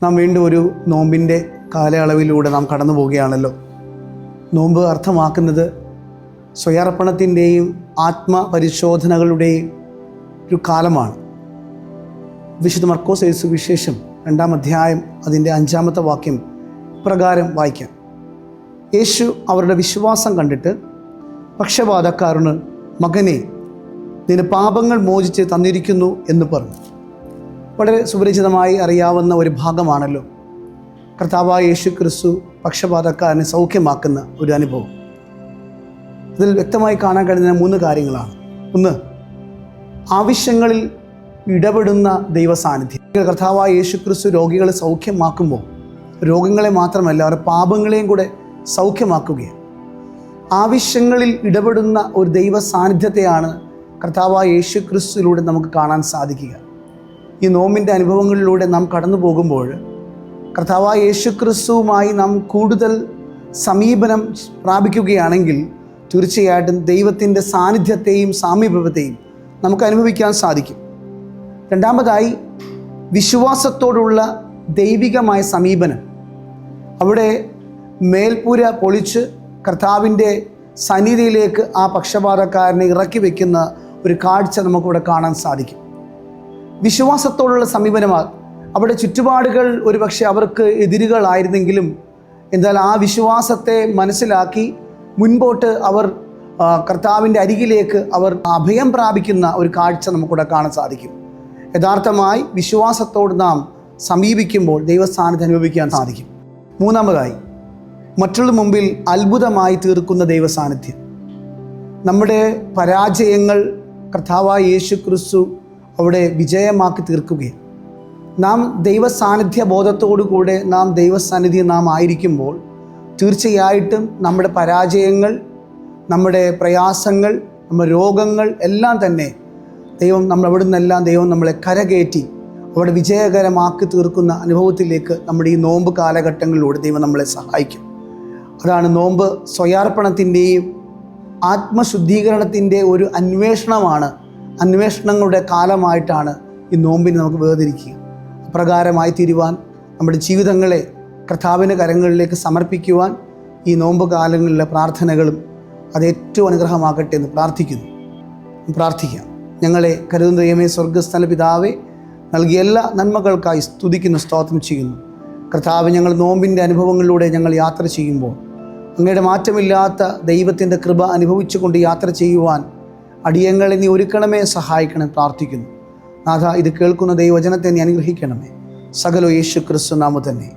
നാം വീണ്ടും ഒരു നോമ്പിൻ്റെ കാലയളവിലൂടെ നാം കടന്നു പോവുകയാണല്ലോ. നോമ്പ് അർത്ഥമാക്കുന്നത് സ്വയർപ്പണത്തിൻ്റെയും ആത്മപരിശോധനകളുടെയും ഒരു കാലമാണ്. വിശുദ്ധ മർക്കോസ് സുവിശേഷം 2-ാം അധ്യായം അതിൻ്റെ 5-ാമത്തെ വാക്യം പ്രകാരം വായിക്കാം. യേശു അവരുടെ വിശ്വാസം കണ്ടിട്ട് പക്ഷപാതക്കാരന്, മകനെ, നിന്റെ പാപങ്ങൾ മോചിച്ച് തന്നിരിക്കുന്നു എന്ന് പറഞ്ഞു. വളരെ സുപരിചിതമായി അറിയാവുന്ന ഒരു ഭാഗമാണല്ലോ. കർത്താവായ യേശു ക്രിസ്തു പക്ഷപാതക്കാരനെ സൗഖ്യമാക്കുന്ന ഒരു അനുഭവം. ഇതിൽ വ്യക്തമായി കാണാൻ കഴിയുന്ന 3 കാര്യങ്ങളാണ്. ഒന്ന്, ആവശ്യങ്ങളിൽ ഇടപെടുന്ന ദൈവ സാന്നിധ്യം. കർത്താവായ യേശു ക്രിസ്തു രോഗികളെ സൗഖ്യമാക്കുമ്പോൾ രോഗങ്ങളെ മാത്രമല്ല, അവരുടെ പാപങ്ങളെയും കൂടെ സൗഖ്യമാക്കുകയാണ്. ആവശ്യങ്ങളിൽ ഇടപെടുന്ന ഒരു ദൈവ സാന്നിധ്യത്തെയാണ് കർത്താവായ യേശു ക്രിസ്തുവിലൂടെ നമുക്ക് കാണാൻ സാധിക്കുക. ഈ നോമ്പിൻ്റെ അനുഭവങ്ങളിലൂടെ നാം കടന്നു പോകുമ്പോൾ കർത്താവായ യേശു ക്രിസ്തുവുമായി നാം കൂടുതൽ സമീപനം പ്രാപിക്കുകയാണെങ്കിൽ തീർച്ചയായിട്ടും ദൈവത്തിൻ്റെ സാന്നിധ്യത്തെയും സാമീപ്യത്തെയും നമുക്ക് അനുഭവിക്കാൻ സാധിക്കും. രണ്ടാമതായി, വിശ്വാസത്തോടുള്ള ദൈവികമായ സമീപനം. അവിടെ മേൽപ്പുര പൊളിച്ച് കർത്താവിൻ്റെ സന്നിധിയിലേക്ക് ആ പക്ഷപാതക്കാരനെ ഇറക്കി വയ്ക്കുന്ന ഒരു കാഴ്ച നമുക്കിവിടെ കാണാൻ സാധിക്കും. വിശ്വാസത്തോടുള്ള സമീപനമാണ്. അവിടെ ചുറ്റുപാടുകൾ ഒരുപക്ഷെ അവർക്ക് എതിരുകളായിരുന്നെങ്കിലും എന്നാൽ ആ വിശ്വാസത്തെ മനസ്സിലാക്കി മുൻപോട്ട് അവർ കർത്താവിൻ്റെ അരികിലേക്ക് അവർ അഭയം പ്രാപിക്കുന്ന ഒരു കാഴ്ച നമുക്കിവിടെ കാണാൻ സാധിക്കും. യഥാർത്ഥമായി വിശ്വാസത്തോട് നാം സമീപിക്കുമ്പോൾ ദൈവസാന്നിധ്യം അനുഭവിക്കാൻ സാധിക്കും. മൂന്നാമതായി, മറ്റുള്ള മുമ്പിൽ അത്ഭുതമായി തീർക്കുന്ന ദൈവസാന്നിധ്യം. നമ്മുടെ പരാജയങ്ങൾ കർത്താവായ യേശു ക്രിസ്തു അവിടെ വിജയമാക്കി തീർക്കുകയും നാം ദൈവസാന്നിധ്യ ബോധത്തോടു കൂടെ നാം ദൈവസാന്നിധ്യം നാം ആയിരിക്കുമ്പോൾ തീർച്ചയായിട്ടും നമ്മുടെ പരാജയങ്ങൾ, നമ്മുടെ പ്രയാസങ്ങൾ, നമ്മുടെ രോഗങ്ങൾ എല്ലാം തന്നെ ദൈവം അവിടെ നിന്നെല്ലാം ദൈവം നമ്മളെ കരകയറ്റി അവിടെ വിജയകരമാക്കി തീർക്കുന്ന അനുഭവത്തിലേക്ക് നമ്മുടെ ഈ നോമ്പ് കാലഘട്ടങ്ങളിലൂടെ ദൈവം നമ്മളെ സഹായിക്കും. അതാണ് നോമ്പ് സ്വയാർപ്പണത്തിൻ്റെയും ആത്മശുദ്ധീകരണത്തിൻ്റെ ഒരു അന്വേഷണങ്ങളുടെ കാലമായിട്ടാണ് ഈ നോമ്പിനെ നമുക്ക് വേർതിരിക്കുക. അപ്രകാരമായി തീരുവാൻ നമ്മുടെ ജീവിതങ്ങളെ കർത്താവിൻ്റെ കരങ്ങളിലേക്ക് സമർപ്പിക്കുവാൻ ഈ നോമ്പ് കാലങ്ങളിലെ പ്രാർത്ഥനകളും അത് ഏറ്റവും അനുഗ്രഹമാകട്ടെ എന്ന് പ്രാർത്ഥിക്കാം. ഞങ്ങളെ കരുതുന്ന ദൈവമേ, സ്വർഗ്ഗസ്ഥല പിതാവേ, നൽകിയ എല്ലാ നന്മകൾക്കായി സ്തുതിക്കുന്നു, സ്തോത്രം ചെയ്യുന്നു. കർത്താവ്, ഞങ്ങൾ നോമ്പിൻ്റെ അനുഭവങ്ങളിലൂടെ ഞങ്ങൾ യാത്ര ചെയ്യുമ്പോൾ അങ്ങയുടെ മാറ്റമില്ലാത്ത ദൈവത്തിൻ്റെ കൃപ അനുഭവിച്ചുകൊണ്ട് യാത്ര ചെയ്യുവാൻ അടിയങ്ങളെ നീ ഒരുക്കണമേ, സഹായിക്കണം പ്രാർത്ഥിക്കുന്നു. നാഥ, ഇത് കേൾക്കുന്ന ദൈവവചനത്തെ നീ അനുഗ്രഹിക്കണമേ. സകല യേശു ക്രിസ്തു നാമത്തിൽ തന്നെ.